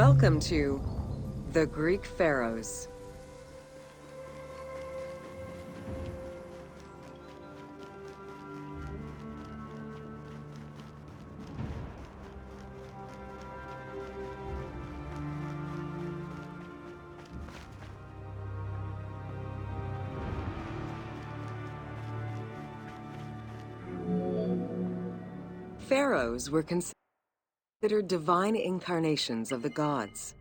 Welcome to the Greek pharaohs. Pharaohs were considered divine incarnations of the gods.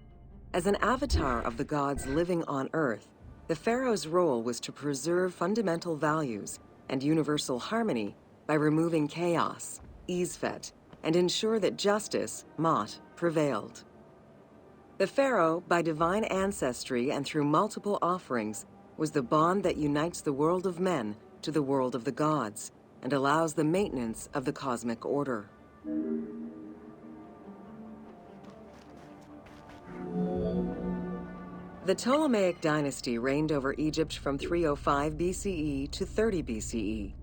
As an avatar of the gods living on Earth, the pharaoh's role was to preserve fundamental values and universal harmony by removing chaos, Isfet, and ensure that justice, Mot, prevailed. The pharaoh, by divine ancestry and through multiple offerings, was the bond that unites the world of men to the world of the gods and allows the maintenance of the cosmic order. The Ptolemaic dynasty reigned over Egypt from 305 BCE to 30 BCE.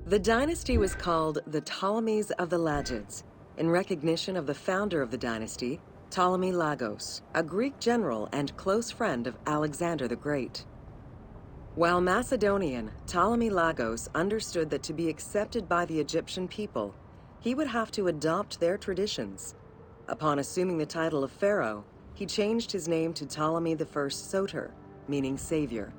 The dynasty was called the Ptolemies of the Lagids, in recognition of the founder of the dynasty, Ptolemy Lagos, a Greek general and close friend of Alexander the Great. While Macedonian, Ptolemy Lagos understood that to be accepted by the Egyptian people, he would have to adopt their traditions. Upon assuming the title of pharaoh, he changed his name to Ptolemy I Soter, meaning savior.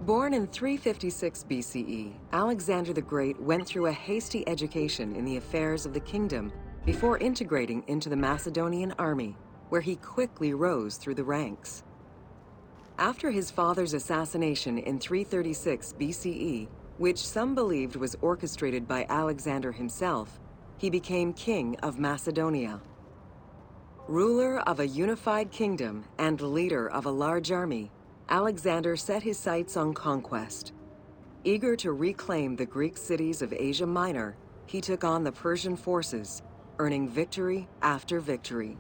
Born in 356 BCE, Alexander the Great went through a hasty education in the affairs of the kingdom before integrating into the Macedonian army, where he quickly rose through the ranks. After his father's assassination in 336 BCE, which some believed was orchestrated by Alexander himself, he became king of Macedonia. Ruler of a unified kingdom and leader of a large army, Alexander set his sights on conquest. Eager to reclaim the Greek cities of Asia Minor, he took on the Persian forces, earning victory after victory.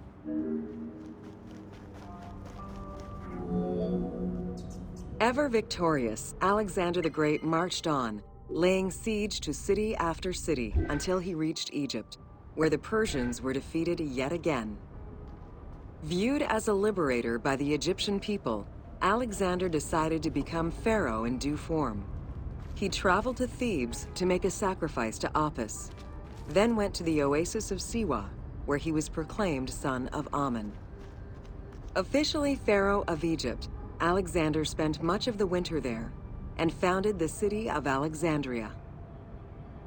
Ever victorious, Alexander the Great marched on, laying siege to city after city until he reached Egypt, where the Persians were defeated yet again. Viewed as a liberator by the Egyptian people, Alexander decided to become pharaoh in due form. He traveled to Thebes to make a sacrifice to Apis, then went to the oasis of Siwa, where he was proclaimed son of Amun. Officially pharaoh of Egypt, Alexander spent much of the winter there and founded the city of Alexandria.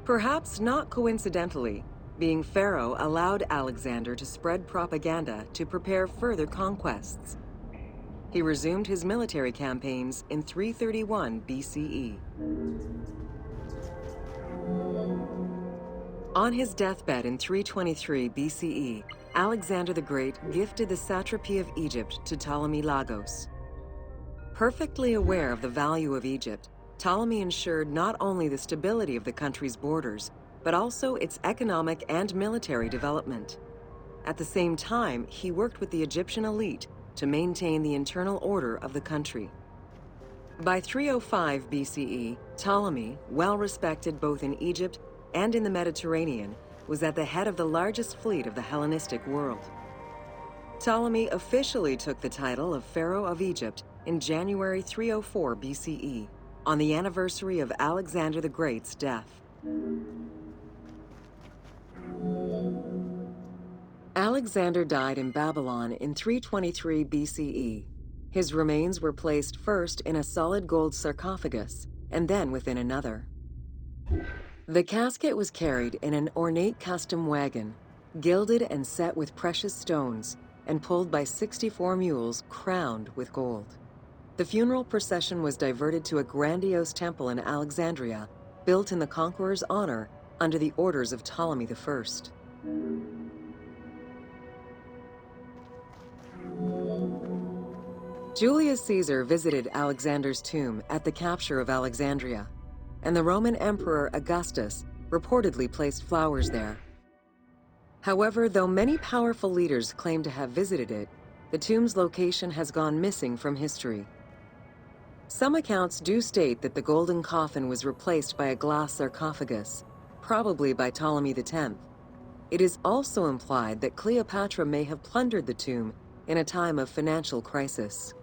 Perhaps not coincidentally, being pharaoh allowed Alexander to spread propaganda to prepare further conquests. He resumed his military campaigns in 331 BCE. On his deathbed in 323 BCE, Alexander the Great gifted the satrapy of Egypt to Ptolemy Lagos. Perfectly aware of the value of Egypt, Ptolemy ensured not only the stability of the country's borders, but also its economic and military development. At the same time, he worked with the Egyptian elite to maintain the internal order of the country. By 305 BCE, Ptolemy, well respected both in Egypt and in the Mediterranean, was at the head of the largest fleet of the Hellenistic world. Ptolemy officially took the title of Pharaoh of Egypt in January 304 BCE, on the anniversary of Alexander the Great's death. Alexander died in Babylon in 323 BCE. His remains were placed first in a solid gold sarcophagus, and then within another. The casket was carried in an ornate custom wagon, gilded and set with precious stones, and pulled by 64 mules crowned with gold. The funeral procession was diverted to a grandiose temple in Alexandria, built in the conqueror's honor under the orders of Ptolemy I. Julius Caesar visited Alexander's tomb at the capture of Alexandria, and the Roman Emperor Augustus reportedly placed flowers there. However, though many powerful leaders claim to have visited it, the tomb's location has gone missing from history. Some accounts do state that the golden coffin was replaced by a glass sarcophagus, probably by Ptolemy X. It is also implied that Cleopatra may have plundered the tomb in a time of financial crisis.